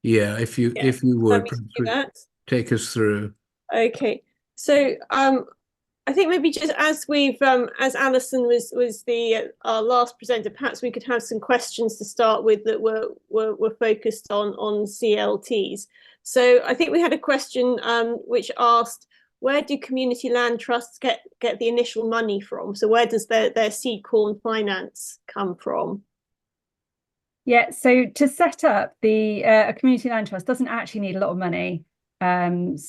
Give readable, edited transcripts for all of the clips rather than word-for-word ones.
Yeah, Yeah. if you Let would, me perhaps do that. take us through. Okay. So I think maybe just as we've as Alison was the our last presenter, perhaps we could have some questions to start with that were focused on CLTs. So I think we had a question which asked, where do community land trusts get the initial money from? So where does their seed corn finance come from? Yeah, so to set up the a community land trust doesn't actually need a lot of money. Most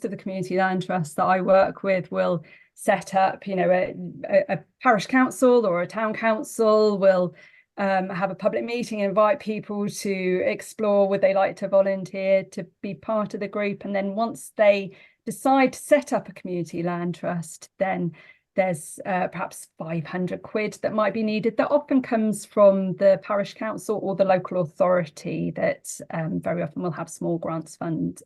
of the community land trusts that I work with will set up, a parish council or a town council will have a public meeting, invite people to explore, would they like to volunteer to be part of the group? And then once they decide to set up a community land trust, then there's perhaps 500 quid that might be needed. That often comes from the parish council or the local authority that very often will have small grants funds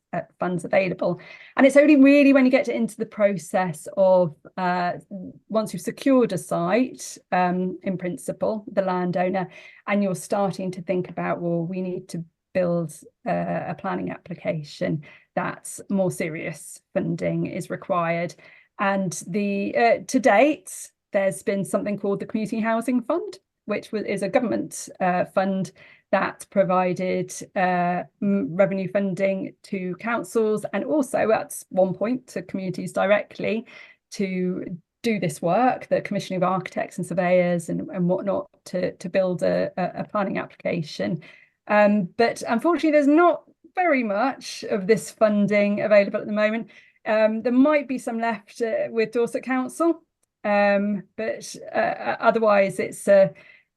available. And it's only really when you get into the process of once you've secured a site, in principle, the landowner, and you're starting to think about, well, we need to build a planning application, that's more serious funding is required. And to date, there's been something called the Community Housing Fund, which is a government fund that provided revenue funding to councils and also at one point to communities directly to do this work, the commissioning of architects and surveyors and whatnot to build a planning application. But unfortunately, there's not very much of this funding available at the moment. There might be some left with Dorset Council, but otherwise it's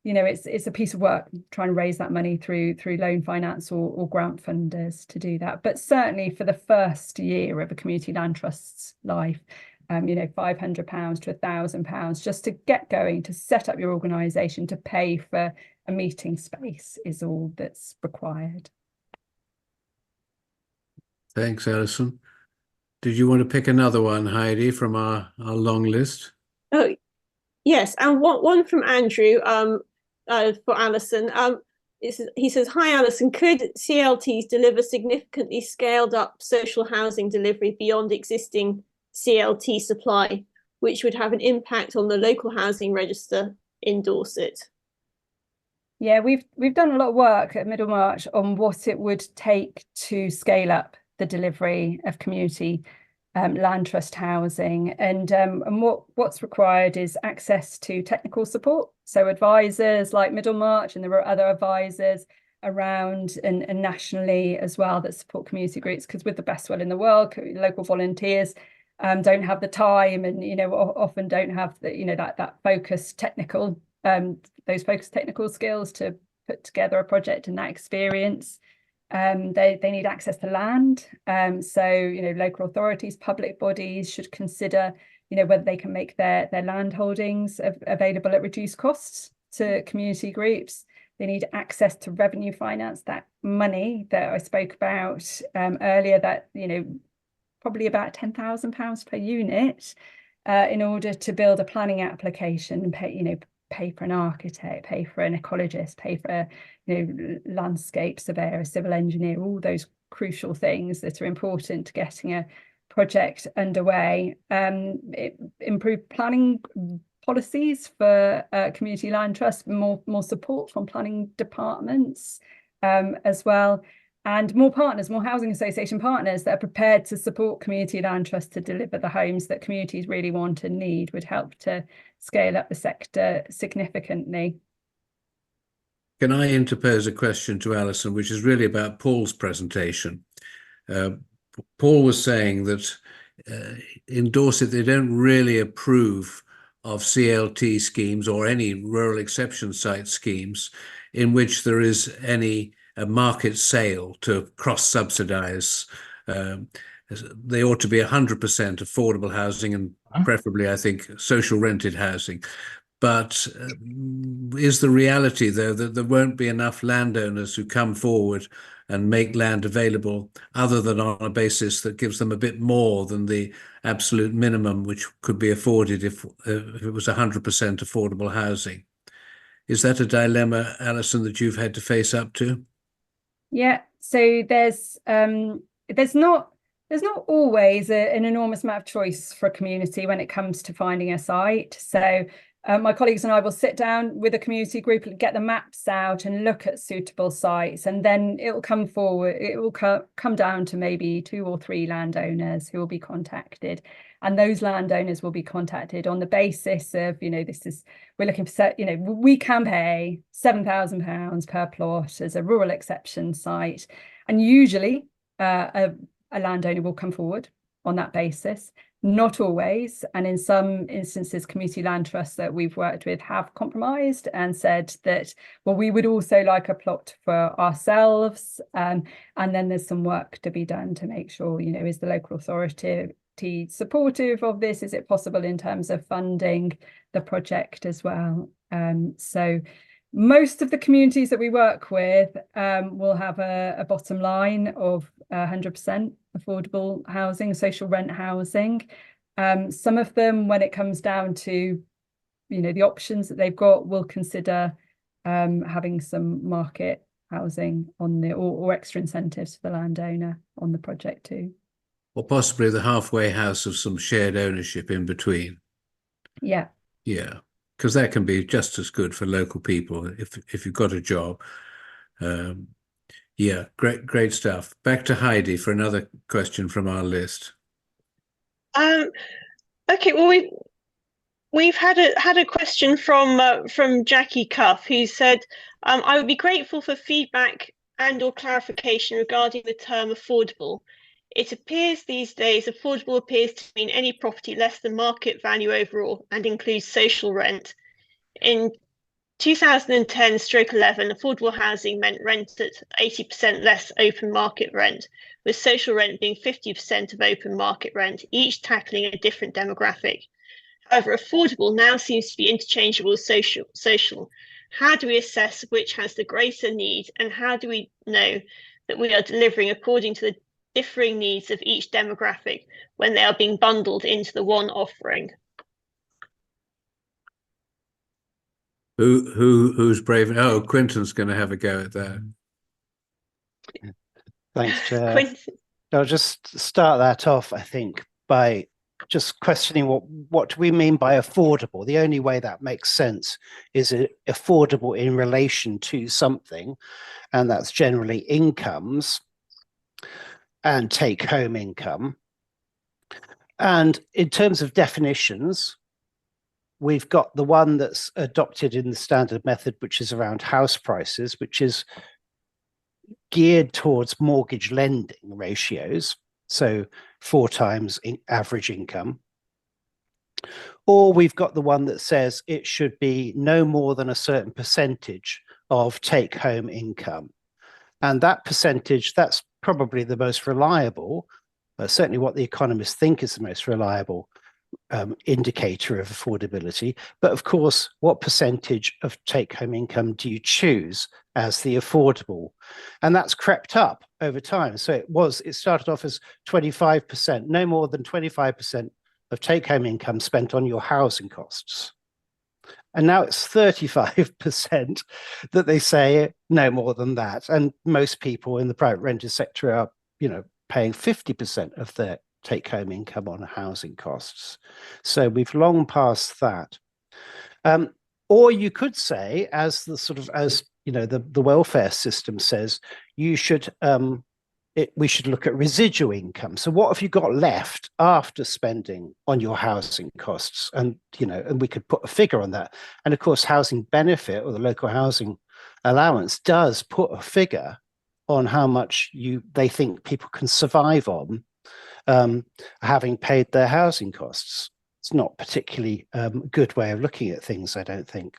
it's a piece of work trying to raise that money through loan finance or grant funders to do that. But certainly for the first year of a community land trust's life, £500 to £1,000 just to get going, to set up your organisation, to pay for a meeting space is all that's required. Thanks, Alison. Did you want to pick another one, Heidi, from our long list? Oh, yes, and one from Andrew for Alison. He says, "Hi Alison, could CLTs deliver significantly scaled up social housing delivery beyond existing CLT supply, which would have an impact on the local housing register in Dorset?" Yeah, we've done a lot of work at Middlemarch on what it would take to scale up the delivery of community land trust housing, and what's required is access to technical support. So advisors like Middlemarch, and there are other advisors around and nationally as well that support community groups, because with the best will in the world, local volunteers don't have the time and often don't have that focused technical those focused technical skills to put together a project and that experience. They need access to land. So, local authorities, public bodies should consider, whether they can make their land holdings available at reduced costs to community groups. They need access to revenue finance, that money that I spoke about earlier, that, probably about £10,000 per unit in order to build a planning application and pay for an architect, pay for an ecologist, pay for a landscape surveyor, a civil engineer, all those crucial things that are important to getting a project underway. Improve planning policies for community land trust, more support from planning departments as well, and more partners, more housing association partners that are prepared to support community land trust to deliver the homes that communities really want and need would help to scale up the sector significantly. Can I interpose a question to Alison, which is really about Paul's presentation? Paul was saying that in Dorset, they don't really approve of CLT schemes or any rural exception site schemes in which there is any market sale to cross-subsidise. They ought to be 100% affordable housing and preferably, I think, social rented housing. But is the reality, though, that there won't be enough landowners who come forward and make land available other than on a basis that gives them a bit more than the absolute minimum which could be afforded if it was 100% affordable housing? Is that a dilemma, Alison, that you've had to face up to? Yeah, so there's not always an enormous amount of choice for a community when it comes to finding a site. So my colleagues and I will sit down with a community group, get the maps out and look at suitable sites, and then it will come forward. It will come down to maybe 2 or 3 landowners who will be contacted, and those landowners will be contacted on the basis of, we're looking for, we can pay £7,000 per plot as a rural exception site, and usually a landowner will come forward on that basis. Not always, and in some instances, community land trusts that we've worked with have compromised and said that, well, we would also like a plot for ourselves, and then there's some work to be done to make sure, is the local authority supportive of this? Is it possible in terms of funding the project as well? So most of the communities that we work with will have a bottom line of 100% affordable housing, social rent housing. Some of them, when it comes down to, the options that they've got, will consider having some market housing on the or extra incentives for the landowner on the project too. Or possibly the halfway house of some shared ownership in between. Yeah. Yeah, because that can be just as good for local people if you've got a job. Yeah, great stuff. Back to Heidi for another question from our list. Okay, well, we've had a question from Jackie Cuff, who said, I would be grateful for feedback and/or clarification regarding the term affordable. It appears these days affordable appears to mean any property less than market value overall and includes social rent. In 2010/11, affordable housing meant rent at 80% less open market rent, with social rent being 50% of open market rent, each tackling a different demographic. However, affordable now seems to be interchangeable with social. How do we assess which has the greater need, and how do we know that we are delivering according to the differing needs of each demographic when they are being bundled into the one offering? Who's brave? Oh, Quinton's going to have a go at that. Thanks, Chair. I'll just start that off, I think, by just questioning what do we mean by affordable? The only way that makes sense is affordable in relation to something, and that's generally incomes and take-home income. And in terms of definitions, we've got the one that's adopted in the standard method, which is around house prices, which is geared towards mortgage lending ratios, so 4 times average income. Or we've got the one that says it should be no more than a certain percentage of take-home income. And that percentage, that's probably the most reliable, certainly what the economists think is the most reliable indicator of affordability. But of course, what percentage of take-home income do you choose as the affordable? And that's crept up over time. So it started off as 25%, no more than 25% of take-home income spent on your housing costs. And now it's 35% that they say no more than that. And most people in the private rented sector are, paying 50% of their take-home income on housing costs. So we've long passed that. Or you could say, as the welfare system says, you should we should look at residual income. So what have you got left after spending on your housing costs? And and we could put a figure on that. And of course, housing benefit, or the local housing allowance, does put a figure on how much they think people can survive on, having paid their housing costs. It's not particularly good way of looking at things, I don't think.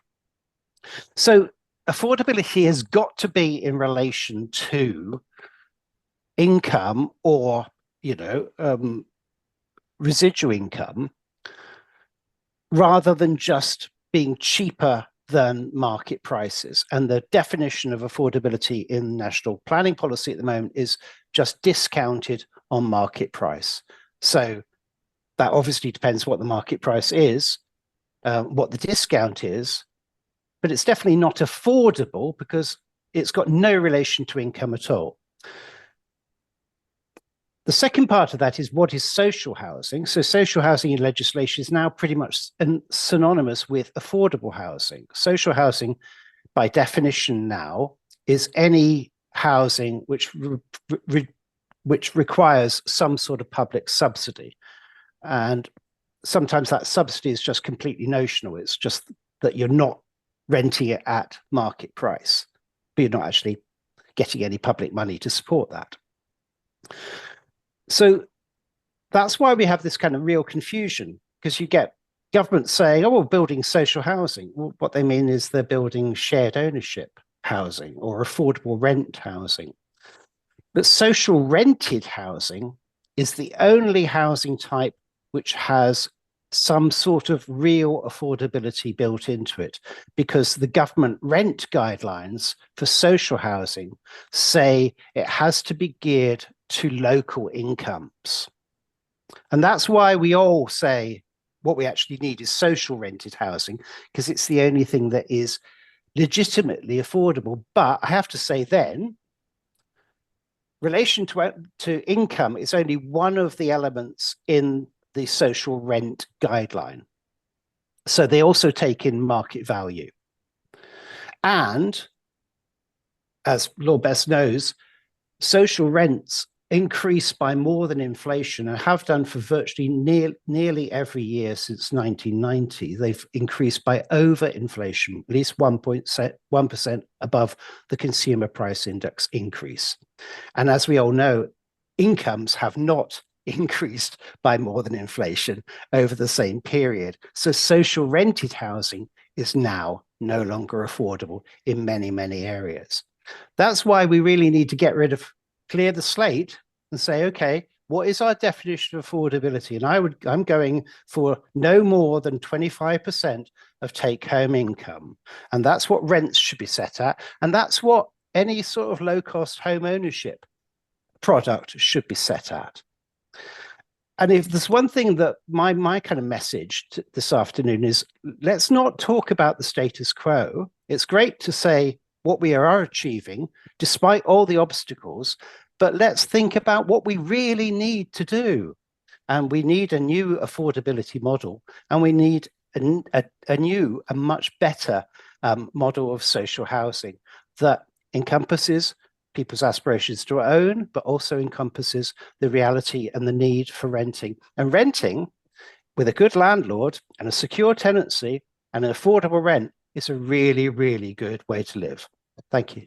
So affordability has got to be in relation to income, or residual income, rather than just being cheaper than market prices. And the definition of affordability in national planning policy at the moment is just discounted on market price. So that obviously depends what the market price is, what the discount is, but it's definitely not affordable, because it's got no relation to income at all. The second part of that is, what is social housing? So social housing in legislation is now pretty much synonymous with affordable housing. Social housing, by definition now, is any housing which requires some sort of public subsidy. And sometimes that subsidy is just completely notional. It's just that you're not renting it at market price, but you're not actually getting any public money to support that. So that's why we have this kind of real confusion, because you get governments saying, oh, we're building social housing. Well, what they mean is they're building shared ownership housing or affordable rent housing. But social rented housing is the only housing type which has some sort of real affordability built into it, because the government rent guidelines for social housing say it has to be geared to local incomes. And that's why we all say what we actually need is social rented housing, because it's the only thing that is legitimately affordable. But I have to say then, relation to income is only one of the elements in the social rent guideline. So they also take in market value. And as Lord Best knows, social rents increase by more than inflation and have done for virtually nearly every year since 1990. They've increased by over inflation, at least 1% above the consumer price index increase. And as we all know, incomes have not increased by more than inflation over the same period. So social rented housing is now no longer affordable in many, many areas. That's why we really need to clear the slate and say, okay, what is our definition of affordability? And I'm going for no more than 25% of take-home income. And that's what rents should be set at. And that's what any sort of low-cost home ownership product should be set at. And if there's one thing that my kind of message this afternoon is, let's not talk about the status quo. It's great to say what we are achieving despite all the obstacles, but let's think about what we really need to do. And we need a new affordability model, and we need a much better model of social housing that encompasses people's aspirations to own, but also encompasses the reality and the need for renting. And renting with a good landlord and a secure tenancy and an affordable rent is a really, really good way to live. Thank you.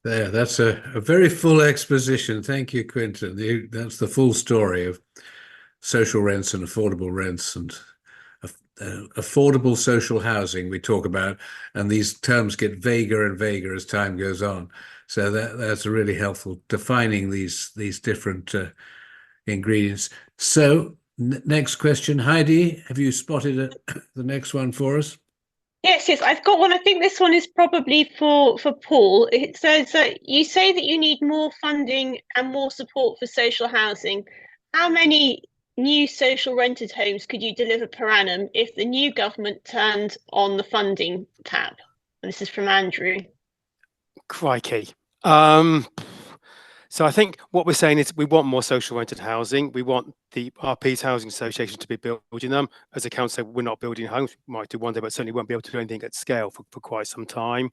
There, that's a very full exposition. Thank you, Quinton. That's the full story of social rents and affordable rents and affordable social housing we talk about, and these terms get vaguer and vaguer as time goes on. So that's really helpful defining these different ingredients. So next question, Heidi, have you spotted the next one for us? Yes, I've got one. I think this one is probably for Paul. It says that you say that you need more funding and more support for social housing. How many new social rented homes could you deliver per annum if the new government turned on the funding tap? And this is from Andrew. Crikey. So I think what we're saying is we want more social rented housing. We want the RP's Housing Association to be building them. As a council, we're not building homes. We might do one day, but certainly won't be able to do anything at scale for quite some time.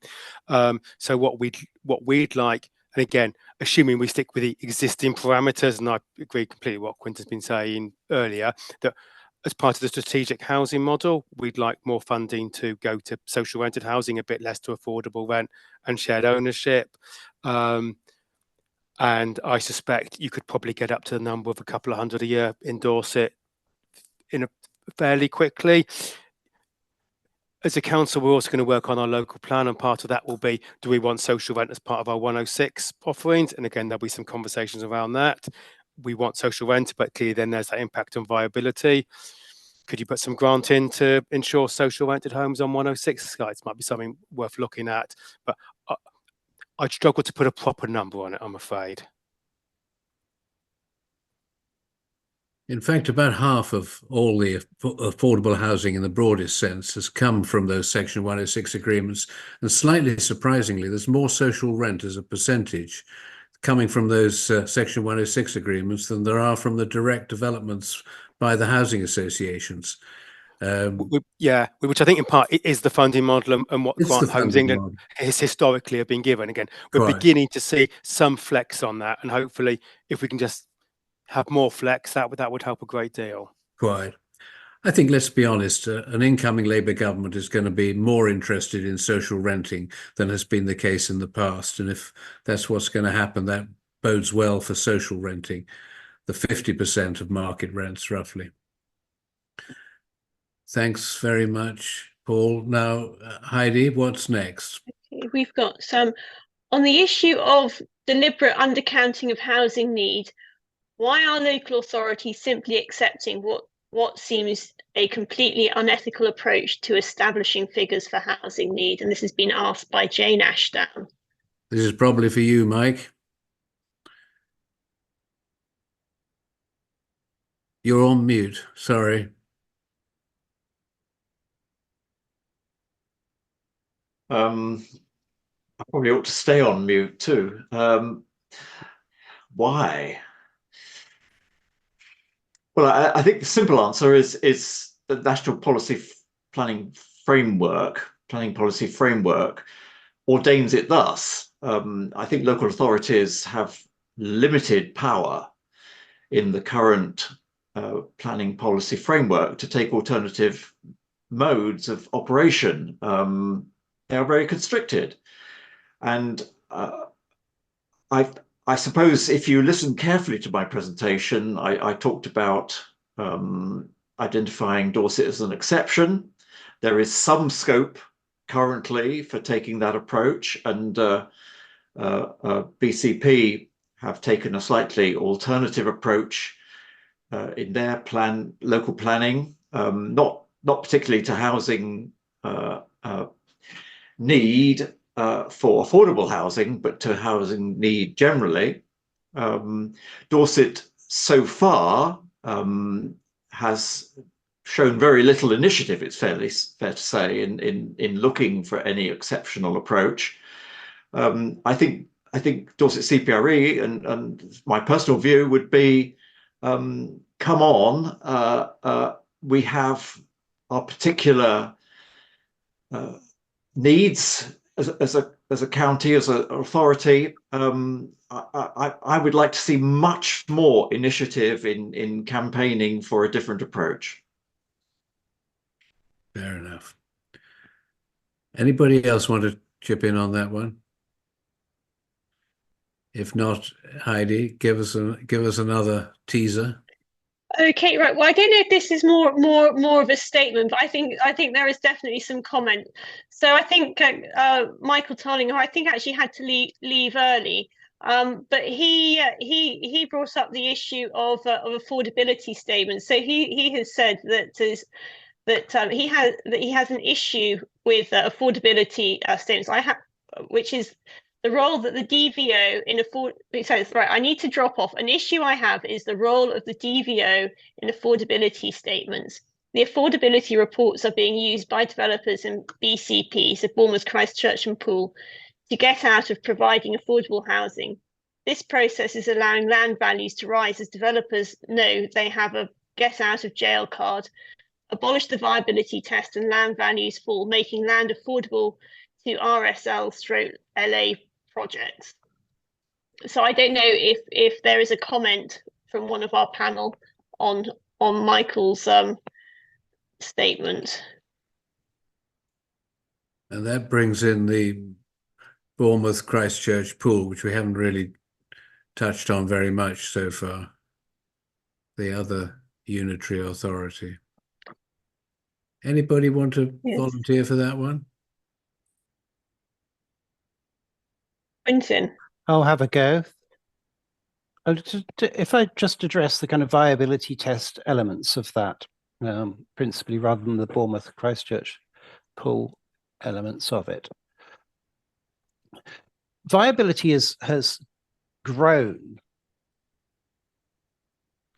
So what we'd like, and again, assuming we stick with the existing parameters, and I agree completely with what Quinton's been saying earlier, that as part of the strategic housing model, we'd like more funding to go to social rented housing, a bit less to affordable rent and shared ownership. And I suspect you could probably get up to the number of a couple of hundred a year in Dorset fairly quickly. As a council, we're also going to work on our local plan, and part of that will be, do we want social rent as part of our 106 offerings? And again, there'll be some conversations around that. We want social rent, but clearly then there's that impact on viability. Could you put some grant in to ensure social rented homes on 106 sites? Might be something worth looking at, but I'd struggle to put a proper number on it, I'm afraid. In fact, about half of all the affordable housing in the broadest sense has come from those Section 106 agreements. And slightly surprisingly, there's more social rent as a percentage coming from those Section 106 agreements than there are from the direct developments by the housing associations. Which I think in part is the funding model and what Grant Homes England has historically have been given. Again, we're beginning to see some flex on that, and hopefully, if we can just have more flex, that would help a great deal. Quite. I think, let's be honest, an incoming Labour government is going to be more interested in social renting than has been the case in the past. And if that's what's going to happen, that bodes well for social renting, the 50% of market rents, roughly. Thanks very much, Paul. Now, Heidi, what's next? Okay, we've got some on the issue of deliberate undercounting of housing need. Why are local authorities simply accepting what seems a completely unethical approach to establishing figures for housing need? And this has been asked by Jane Ashdown. This is probably for you, Mike. You're on mute, sorry. I probably ought to stay on mute too. Why? Well, I think the simple answer is the National Planning Policy Framework ordains it thus. I think local authorities have limited power in the current planning policy framework to take alternative modes of operation. They are very constricted. And I suppose if you listen carefully to my presentation, I talked about identifying Dorset as an exception. There is some scope currently for taking that approach, and BCP have taken a slightly alternative approach in their local planning, not particularly to housing need for affordable housing, but to housing need generally. Dorset so far has shown very little initiative, it's fair to say, in looking for any exceptional approach. I think Dorset CPRE and my personal view would be, come on, we have our particular needs as a county, as an authority. I would like to see much more initiative in campaigning for a different approach. Fair enough. Anybody else want to chip in on that one? If not, Heidi, give us another teaser. Okay, right. Well, I don't know if this is more of a statement, but I think there is definitely some comment. So I think Michael Tarling, who I think actually had to leave early, but he brought up the issue of affordability statements. So he has said that he has an issue with affordability statements. Which is the role that the DVO I need to drop off. An issue I have is the role of the DVO in affordability statements. The affordability reports are being used by developers and BCP, so Bournemouth, Christchurch and Poole, to get out of providing affordable housing. This process is allowing land values to rise as developers know they have a get out of jail card, abolish the viability test and land values fall, making land affordable to RSL/LA projects. So I don't know if there is a comment from one of our panel on Michael's statement. And that brings in the Bournemouth Christchurch Poole, which we haven't really touched on very much so far, the other unitary authority. Anybody want to volunteer for that one? Quentin. I'll have a go. If I just address the kind of viability test elements of that, principally rather than the Bournemouth Christchurch Poole elements of it. Viability has grown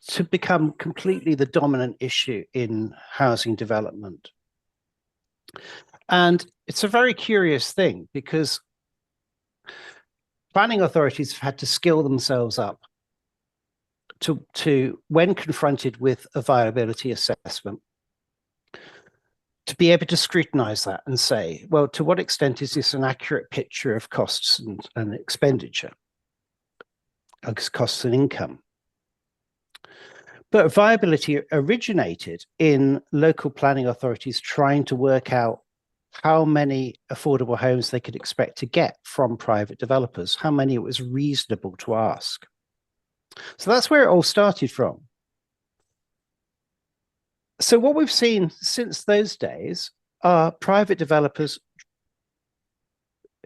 to become completely the dominant issue in housing development. And it's a very curious thing because planning authorities have had to skill themselves up to when confronted with a viability assessment, to be able to scrutinize that and say, well, to what extent is this an accurate picture of costs and expenditure, costs and income? But viability originated in local planning authorities trying to work out how many affordable homes they could expect to get from private developers, how many it was reasonable to ask. So that's where it all started from. So what we've seen since those days are private developers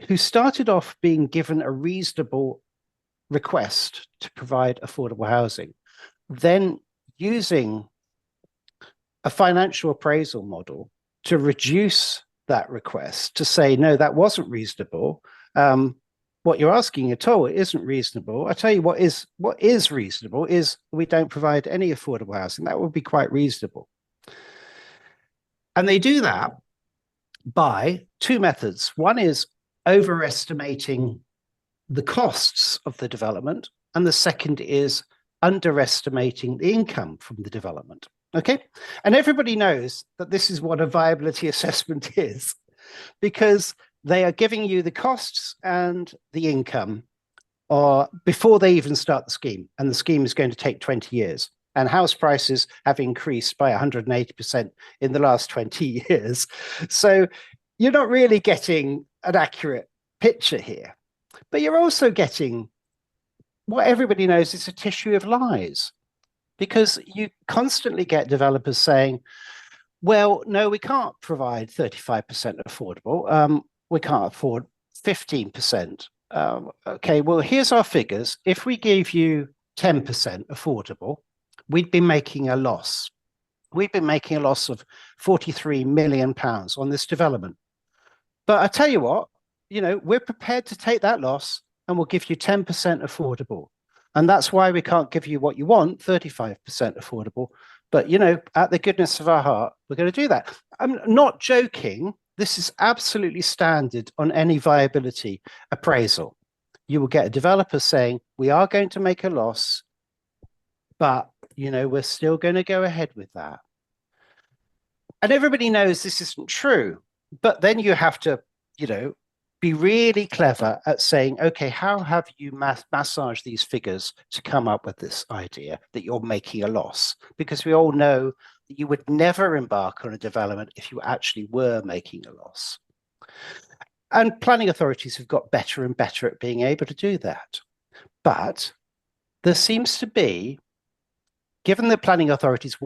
who started off being given a reasonable request to provide affordable housing, then using a financial appraisal model to reduce that request, to say, no, that wasn't reasonable. What you're asking at all isn't reasonable. I tell you what is reasonable is we don't provide any affordable housing. That would be quite reasonable. And they do that by two methods. One is overestimating the costs of the development, and the second is underestimating the income from the development. Okay, and everybody knows that this is what a viability assessment is, because they are giving you the costs and the income before they even start the scheme, and the scheme is going to take 20 years. And house prices have increased by 180% in the last 20 years. So you're not really getting an accurate picture here, but you're also getting what everybody knows is a tissue of lies, because you constantly get developers saying, well, no, we can't provide 35% affordable. We can't afford 15%. Okay, well, here's our figures. If we gave you 10% affordable, we'd be making a loss. We've been making a loss of £43 million on this development. But I tell you what, we're prepared to take that loss and we'll give you 10% affordable. And that's why we can't give you what you want, 35% affordable. But, at the goodness of our heart, we're going to do that. I'm not joking. This is absolutely standard on any viability appraisal. You will get a developer saying, we are going to make a loss, but, we're still going to go ahead with that. And everybody knows this isn't true. But then you have to, be really clever at saying, okay, how have you massaged these figures to come up with this idea that you're making a loss? Because we all know that you would never embark on a development if you actually were making a loss. And planning authorities have got better and better at being able to do that. But there seems to be, given that planning authorities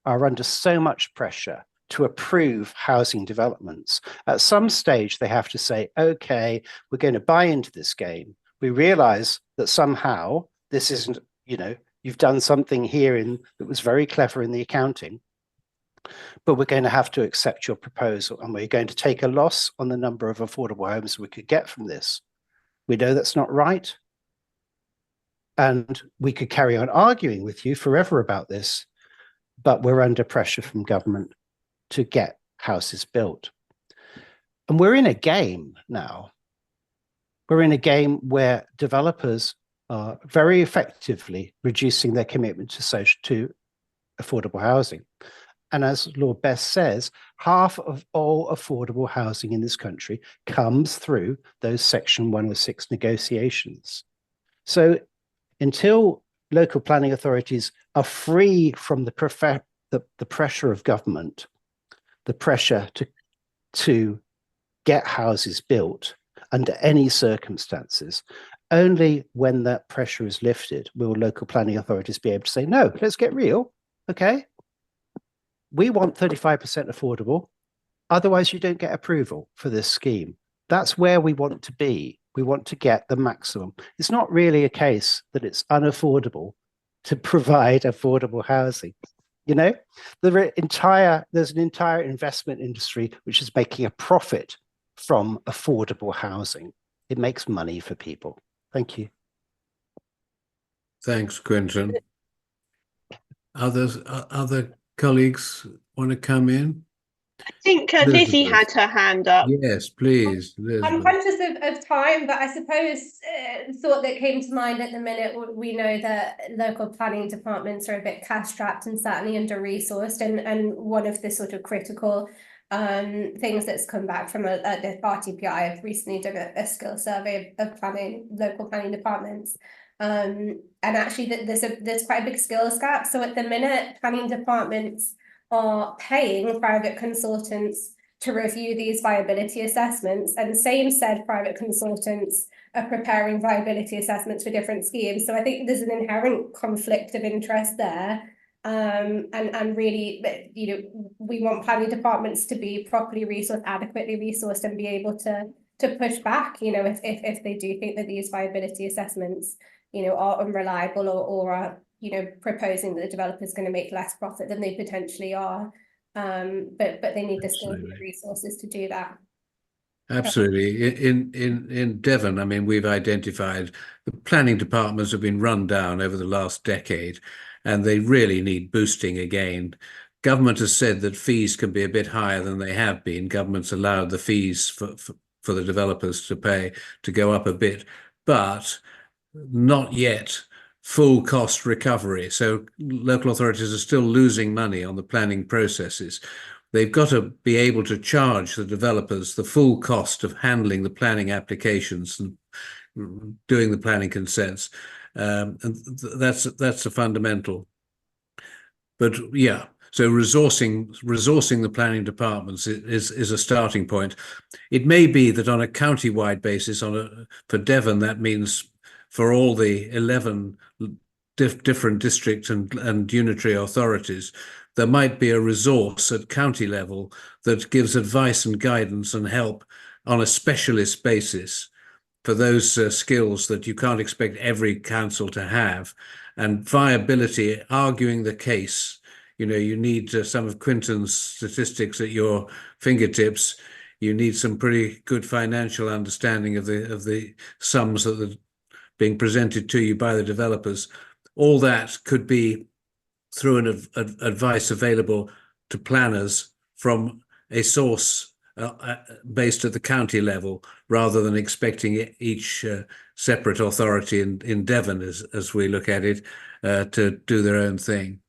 are under so much pressure to approve housing developments, at some stage they have to say, okay, we're going to buy into this game. We realize that somehow this isn't, you've done something here that was very clever in the accounting, but we're going to have to accept your proposal and we're going to take a loss on the number of affordable homes we could get from this. We know that's not right. And we could carry on arguing with you forever about this, but we're under pressure from government to get houses built. And we're in a game now. We're in a game where developers are very effectively reducing their commitment to affordable housing. And as Lord Best says, half of all affordable housing in this country comes through those Section 106 negotiations. So until local planning authorities are free from the pressure of government, the pressure to get houses built under any circumstances, only when that pressure is lifted will local planning authorities be able to say, no, let's get real, okay? We want 35% affordable, otherwise you don't get approval for this scheme. That's where we want to be. We want to get the maximum. It's not really a case that it's unaffordable to provide affordable housing. There's an entire investment industry which is making a profit from affordable housing. It makes money for people. Thank you. Thanks, Quentin. Other colleagues want to come in? I think Lizzie had her hand up. Yes, please, I'm Elizabeth. conscious of time, but I suppose thought that came to mind at the minute, we know that local planning departments are a bit cash-strapped and certainly under-resourced, and one of the sort of critical things that's come back from the RTPI have recently done a skill survey of local planning departments. And actually there's quite a big skills gap. So at the minute, planning departments are paying private consultants to review these viability assessments, and same said private consultants are preparing viability assessments for different schemes. So I think there's an inherent conflict of interest there. And really, you know, we want planning departments to be properly resourced, adequately resourced, and be able to push back, you know, if they do think that these viability assessments, you know, are unreliable or are, you know, proposing that the developer is going to make less profit than they potentially are. But they need the skills and the resources to do that. Absolutely. In Devon, I mean, we've identified the planning departments have been run down over the last decade, and they really need boosting again. Government has said that fees can be a bit higher than they have been. Government's allowed the fees for the developers to pay to go up a bit, but not yet full cost recovery. So local authorities are still losing money on the planning processes. They've got to be able to charge the developers the full cost of handling the planning applications and doing the planning consents. And that's a fundamental. But yeah, so resourcing the planning departments is a starting point. It may be that on a county-wide basis, for Devon, that means for all the 11 different district and unitary authorities, there might be a resource at county level that gives advice and guidance and help on a specialist basis for those skills that you can't expect every council to have. And viability, arguing the case, you know, you need some of Quinton's statistics at your fingertips. You need some pretty good financial understanding of the sums that are being presented to you by the developers. All that could be through an advice available to planners from a source based at the county level, rather than expecting each separate authority in Devon, as we look at it, to do their own thing.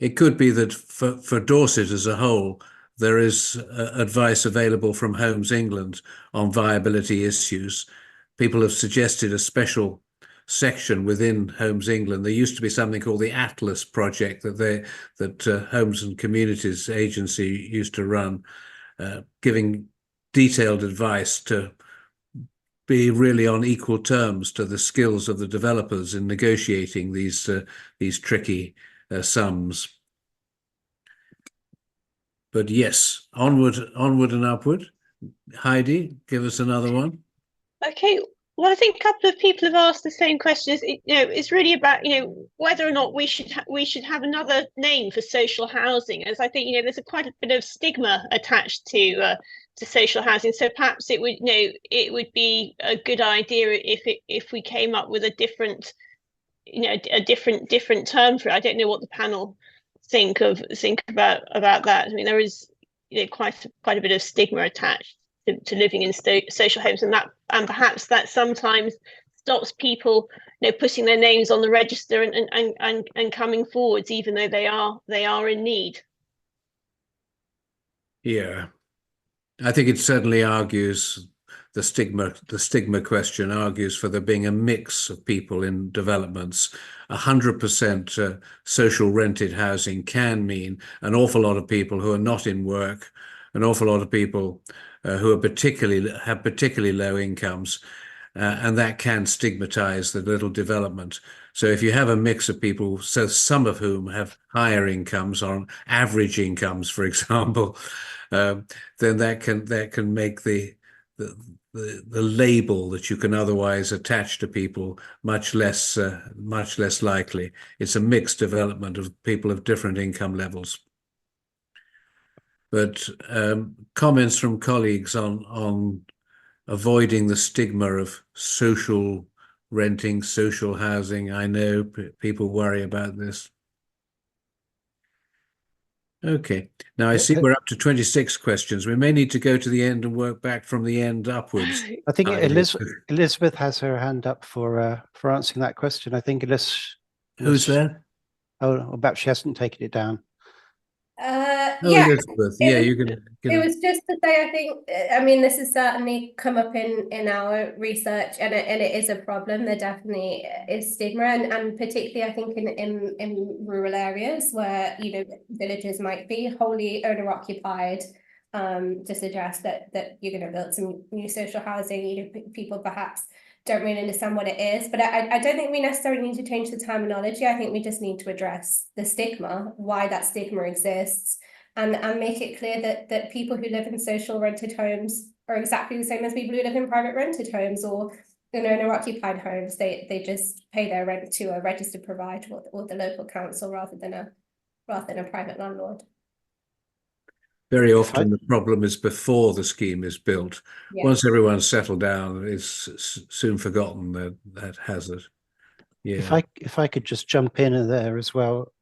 It could be that for Dorset as a whole, there is advice available from Homes England on viability issues. People have suggested a special section within Homes England. There used to be something called the Atlas project that Homes and Communities Agency used to run, giving detailed advice to be really on equal terms to the skills of the developers in negotiating these tricky sums. But yes, onward and upward. Heidi, give us another one. Okay. Well, I think a couple of people have asked the same questions. It's really about, whether or not we should have another name for social housing, as I think, there's quite a bit of stigma attached to social housing. So perhaps it would be a good idea if we came up with a different, a different term for it. I don't know what the panel think about that. I mean, there is quite a bit of stigma attached to living in social homes, and perhaps that sometimes stops people putting their names on the register and coming forwards, even though they are in need. Yeah, I think it certainly argues the stigma question argues for there being a mix of people in developments. 100% social rented housing can mean an awful lot of people who are not in work, an awful lot of people who are particularly low incomes, and that can stigmatize the little development. So if you have a mix of people, so some of whom have higher incomes, on average incomes, for example, then that can make the label that you can otherwise attach to people much less likely. It's a mixed development of people of different income levels. But comments from colleagues on avoiding the stigma of social renting, social housing. I know people worry about this. Okay. Now I see we're up to 26 questions. We may need to go to the end and work back from the end upwards. I think Heidi. Elizabeth has her hand up for answering that question. I think Who's there? Oh, or perhaps she hasn't taken it down. Oh, Yeah, Elizabeth. Yeah, you can. it was just to say, I think, I mean, this has certainly come up in our research, and it is a problem. There definitely is stigma, and particularly, I think, in rural areas where, you know, villages might be wholly owner occupied, to suggest that you're going to build some new social housing, you know, people perhaps don't really understand what it is. But I don't think we necessarily need to change the terminology. I think we just need to address the stigma, why that stigma exists, and make it clear that people who live in social rented homes are exactly the same as people who live in private rented homes or in owner-occupied homes. They just pay their rent to a registered provider or the local council rather than a private landlord. Very often the problem is before the scheme is built. Yeah. Once everyone's settled down, it's soon forgotten that hazard. Yeah. If I could just jump in there as well,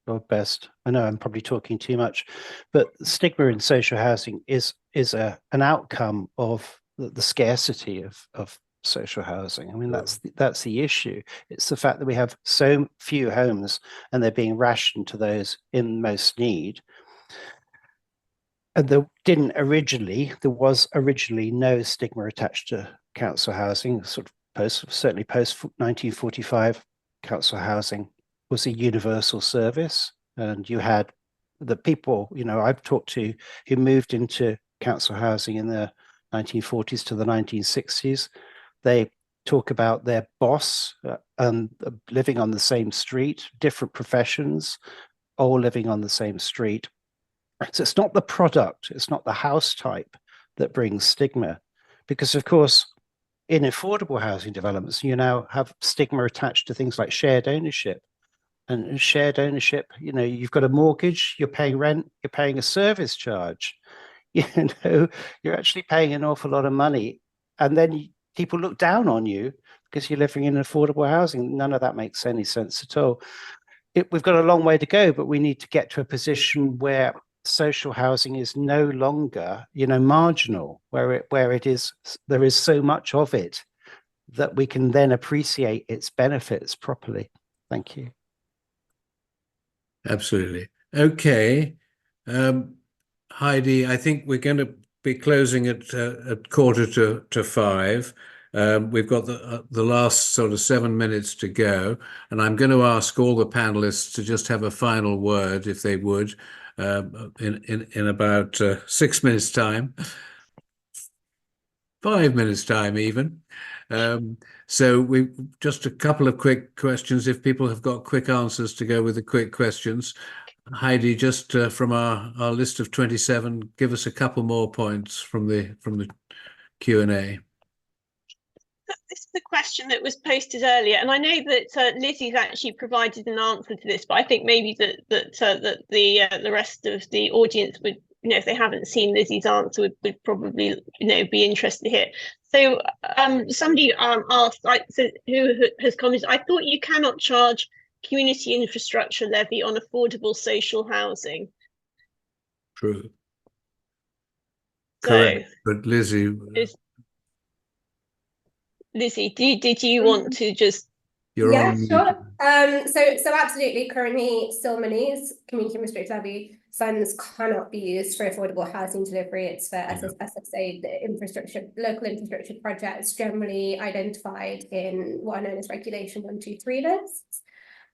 Lord Best. I know I'm probably talking too much, but stigma in social housing is an outcome of the scarcity of social housing. I mean, that's the issue. It's the fact that we have so few homes and they're being rationed to those in most need. And there was originally no stigma attached to council housing. Certainly post 1945, council housing was a universal service, and you had the people, you know, I've talked to who moved into council housing in the 1940s to the 1960s. They talk about their boss and living on the same street, different professions, all living on the same street. So it's not the product, it's not the house type that brings stigma, because of course, in affordable housing developments, you now have stigma attached to things like shared ownership. And shared ownership, you know, you've got a mortgage, you're paying rent, you're paying a service charge. You know, you're actually paying an awful lot of money. And then people look down on you because you're living in affordable housing. None of that makes any sense at all. We've got a long way to go, but we need to get to a position where social housing is no longer, you know, marginal, where it is, there is so much of it that we can then appreciate its benefits properly. Thank you. Absolutely. Okay. Heidi, I think we're going to be closing at 4:45. We've got the last sort of 7 minutes to go, and I'm going to ask all the panelists to just have a final word, if they would, in about 6 minutes' time, 5 minutes' time even. So we just a couple of quick questions. If people have got quick answers to go with the quick questions. Heidi, just from our list of 27, give us a couple more points from the Q&A. This is a question that was posted earlier, and I know that Lizzie's actually provided an answer to this, but I think maybe that the rest of the audience would, you know, if they haven't seen Lizzie's answer, would probably, you know, be interested to hear. So somebody asked, who has commented, I thought you cannot charge community infrastructure levy on affordable social housing. True. So, correct. But Lizzie, did you want to just? You're on. Sure. So absolutely. Currently, still monies, community infrastructure levy funds cannot be used for affordable housing delivery. It's for, as I say, the local infrastructure projects generally identified in what are known as Regulation 123 lists.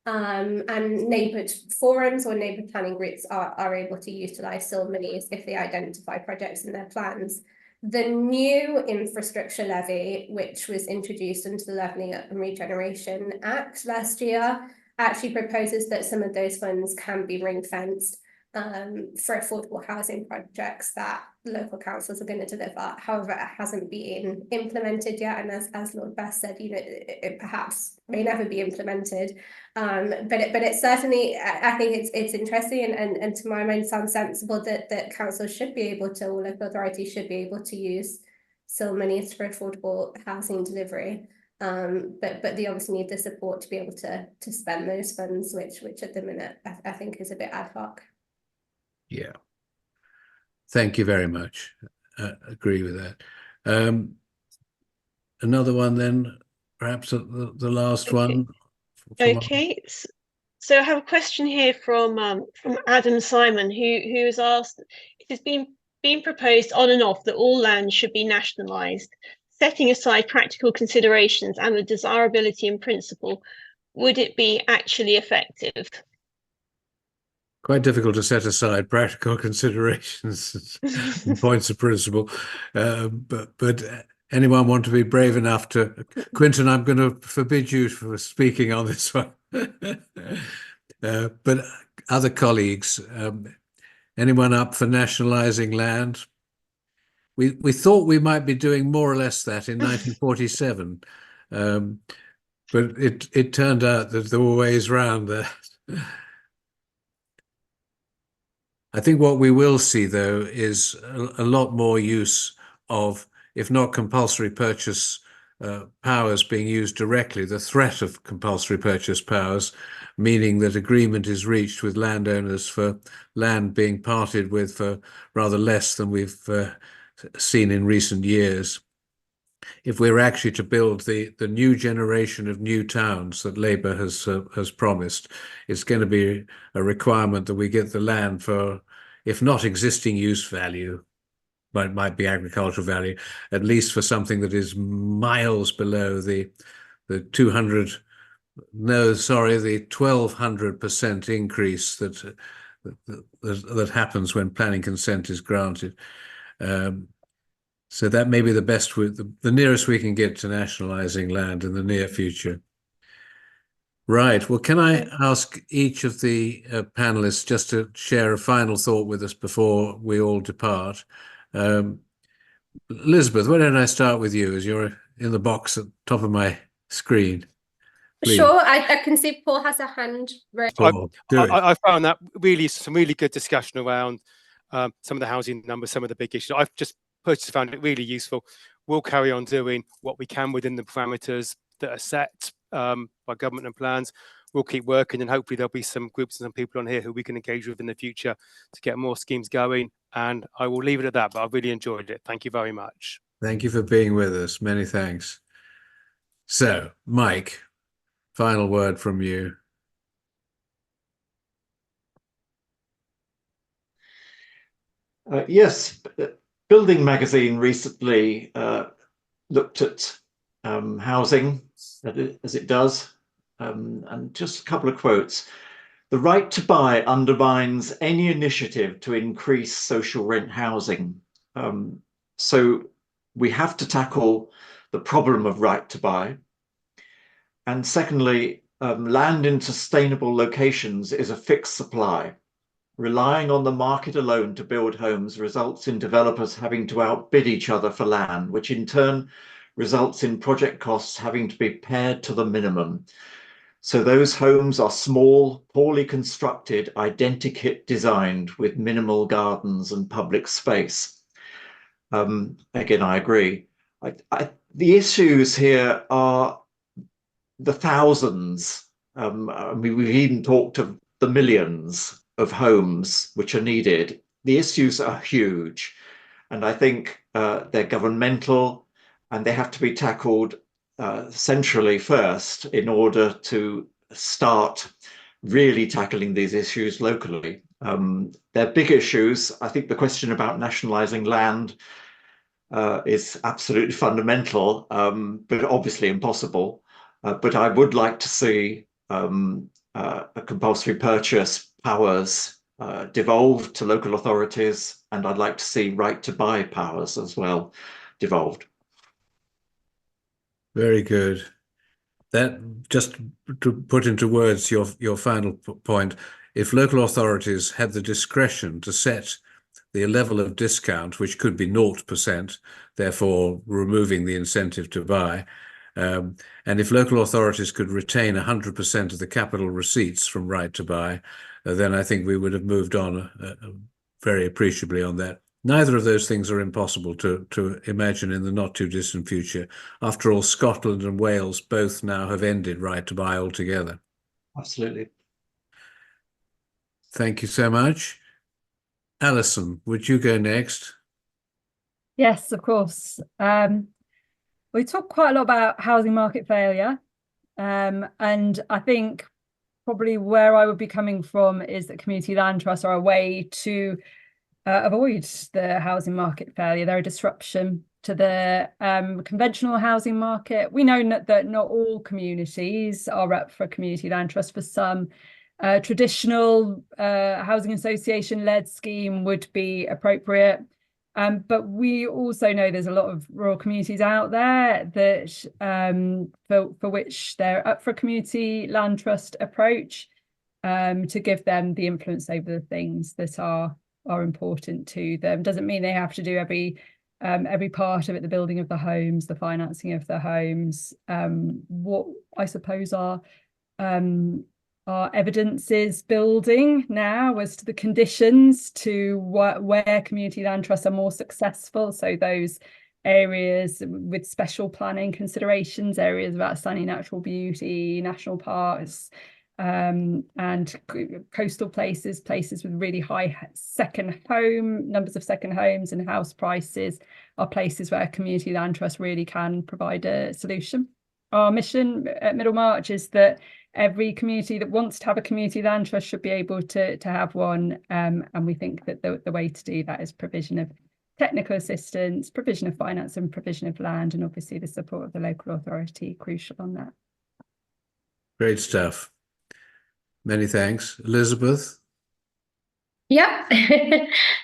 And neighbourhood forums or neighbourhood planning groups are able to utilise SIL monies if they identify projects in their plans. The new infrastructure levy, which was introduced into the Levelling Up and Regeneration Act last year, actually proposes that some of those funds can be ring-fenced for affordable housing projects that local councils are going to deliver. However, it hasn't been implemented yet, and as Lord Best said, you know, it perhaps may never be implemented. But it certainly, I think it's interesting, and to my mind sounds sensible that councils should be able to, or local authorities should be able to use SIL monies for affordable housing delivery. But they obviously need the support to be able to spend those funds, which at the minute I think is a bit ad hoc. Yeah. Thank you very much. Agree with that. Another one then, perhaps the last Okay. one. Okay. So I have a question here from Adam Simon, who has asked, it has been proposed on and off that all land should be nationalised. Setting aside practical considerations and the desirability in principle, would it be actually effective? Quite difficult to set aside practical considerations and points of principle, but anyone want to be brave enough to? Quinton, I'm going to forbid you from speaking on this one. But other colleagues, anyone up for nationalising land? We thought we might be doing more or less that in 1947, but it turned out that there were ways round that. I think what we will see, though, is a lot more use of, if not compulsory purchase powers being used directly, the threat of compulsory purchase powers, meaning that agreement is reached with landowners for land being parted with for rather less than we've seen in recent years. If we're actually to build the new generation of new towns that Labour has promised, it's going to be a requirement that we get the land for, if not existing use value, but it might be agricultural value, at least for something that is miles below the 200, no, sorry, the 1200% increase that happens when planning consent is granted. So that may be the best, the nearest we can get to nationalising land in the near future. Right. Well, can I ask each of the panelists just to share a final thought with us before we all depart? Elizabeth, why don't I start with you, as you're in the box at the top of my screen? Please. Sure, I can see Paul has a hand raised. I found that some really good discussion around some of the housing numbers, some of the big issues. I've just personally found it really useful. We'll carry on doing what we can within the parameters that are set by government and plans. We'll keep working, and hopefully there'll be some groups and some people on here who we can engage with in the future to get more schemes going. And I will leave it at that, but I've really enjoyed it. Thank you very much. Thank you for being with us. Many thanks. So, Mike, final word from you. Yes, Building Magazine recently looked at housing as it does, and just a couple of quotes. The right to buy undermines any initiative to increase social rent housing. So we have to tackle the problem of right to buy. And secondly, land in sustainable locations is a fixed supply. Relying on the market alone to build homes results in developers having to outbid each other for land, which in turn results in project costs having to be pared to the minimum. So those homes are small, poorly constructed, identikit designed with minimal gardens and public space. Again, I agree. The issues here are the thousands. We've even talked of the millions of homes which are needed. The issues are huge, and I think they're governmental, and they have to be tackled centrally first in order to start really tackling these issues locally. They're big issues. I think the question about nationalising land is absolutely fundamental, but obviously impossible. But I would like to see a compulsory purchase powers devolved to local authorities, and I'd like to see right to buy powers as well devolved. Very good. That, just to put into words your final point, if local authorities had the discretion to set the level of discount, which could be 0%, therefore removing the incentive to buy, and if local authorities could retain 100% of the capital receipts from right to buy, then I think we would have moved on very appreciably on that. Neither of those things are impossible to imagine in the not too distant future. After all, Scotland and Wales both now have ended right to buy altogether. Absolutely. Thank you so much. Alison, would you go next? Yes, of course. We talk quite a lot about housing market failure, and I think probably where I would be coming from is that community land trusts are a way to avoid the housing market failure. They're a disruption to the conventional housing market. We know that not all communities are up for community land trust. For some, traditional housing association-led scheme would be appropriate. But we also know there's a lot of rural communities out there that for which they're up for a community land trust approach, to give them the influence over the things that are important to them. Doesn't mean they have to do every part of it, the building of the homes, the financing of the homes. What I suppose our evidence is building now as to the conditions to where community land trusts are more successful. So those areas with special planning considerations, areas of outstanding natural beauty, national parks, and coastal places with really high numbers of second homes and house prices, are places where community land trust really can provide a solution. Our mission at Middlemarch is that every community that wants to have a community land trust should be able to have one, and we think that the way to do that is provision of technical assistance, provision of finance, and provision of land, and obviously the support of the local authority crucial on that. Great stuff. Many thanks. Elizabeth? Yeah,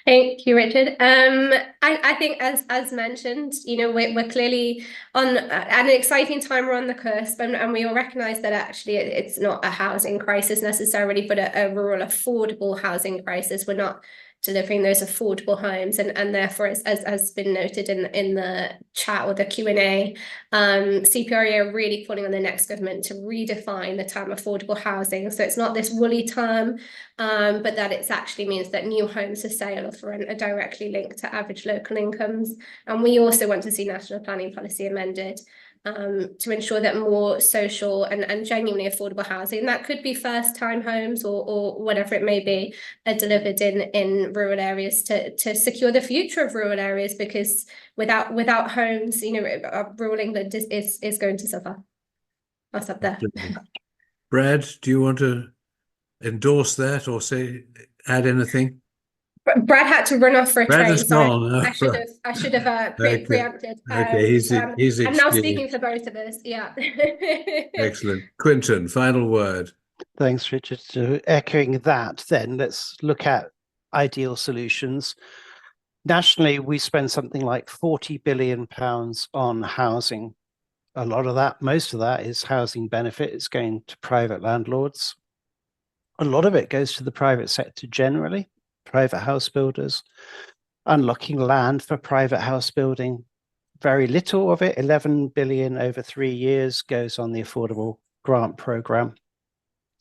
thank you, Richard. I think as mentioned, we're clearly on an exciting time. We're on the cusp, and we all recognise that actually it's not a housing crisis necessarily, but a rural affordable housing crisis. We're not delivering those affordable homes, and therefore, as has been noted in the chat or the Q&A, CPRE are really calling on the next government to redefine the term affordable housing. So it's not this woolly term, but that it actually means that new homes for sale or for rent are directly linked to average local incomes. And we also want to see national planning policy amended to ensure that more social and genuinely affordable housing, that could be first-time homes or whatever it may be, are delivered in rural areas to secure the future of rural areas, because without homes, rural England is going to suffer. I'll stop there. Brad, do you want to endorse that or add anything? Brad had to run off for a Brad train, is so gone. I should have preempted. Okay, he's I'm excused. now speaking for both of us. Yeah. Excellent. Quinton, final word. Thanks, Richard. So echoing that, then let's look at ideal solutions. Nationally, we spend something like £40 billion on housing. A lot of that, most of that is housing benefit. It's going to private landlords. A lot of it goes to the private sector generally, private house builders, unlocking land for private house building. Very little of it, 11 billion over 3 years, goes on the affordable grant programme.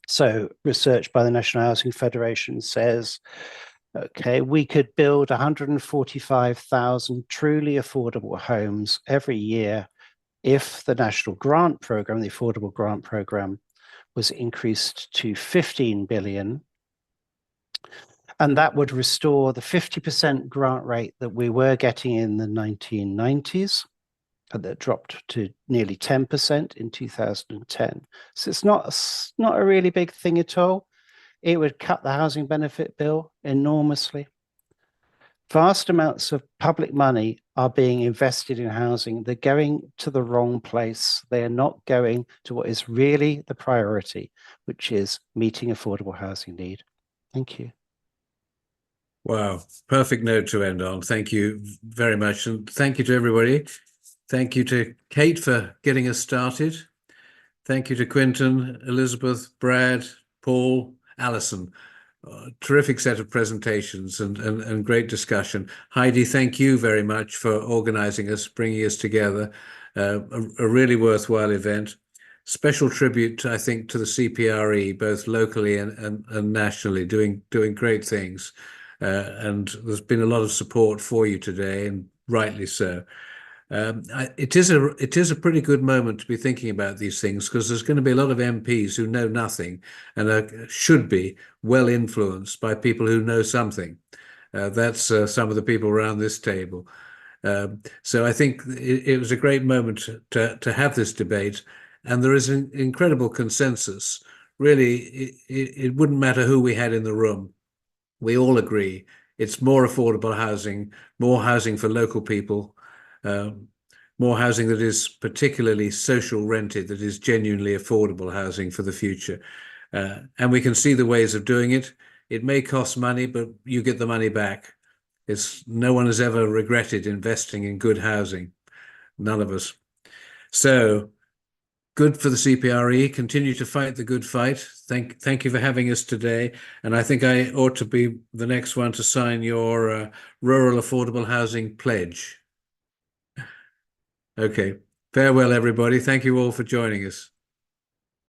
So research by the National Housing Federation says, okay, we could build 145,000 truly affordable homes every year if the national grant programme, the affordable grant programme, was increased to 15 billion. And that would restore the 50% grant rate that we were getting in the 1990s, and that dropped to nearly 10% in 2010. So it's not a really big thing at all. It would cut the housing benefit bill enormously. Vast amounts of public money are being invested in housing. They're going to the wrong place. They are not going to what is really the priority, which is meeting affordable housing need. Thank you. Wow, perfect note to end on. Thank you very much. And thank you to everybody. Thank you to Kate for getting us started. Thank you to Quinton, Elizabeth, Brad, Paul, Alison. Terrific set of presentations and great discussion. Heidi, thank you very much for organising us, bringing us together. A really worthwhile event. Special tribute, I think, to the CPRE, both locally and nationally, doing great things. And there's been a lot of support for you today, and rightly so. It is a pretty good moment to be thinking about these things, because there's going to be a lot of MPs who know nothing and should be well influenced by people who know something. That's some of the people around this table. So I think it was a great moment to have this debate, and there is an incredible consensus. Really, it wouldn't matter who we had in the room. We all agree it's more affordable housing, more housing for local people, more housing that is particularly social rented, that is genuinely affordable housing for the future. And we can see the ways of doing it. It may cost money, but you get the money back. No one has ever regretted investing in good housing. None of us. So good for the CPRE. Continue to fight the good fight. Thank you for having us today. And I think I ought to be the next one to sign your rural affordable housing pledge. Okay. Farewell, everybody. Thank you all for joining us.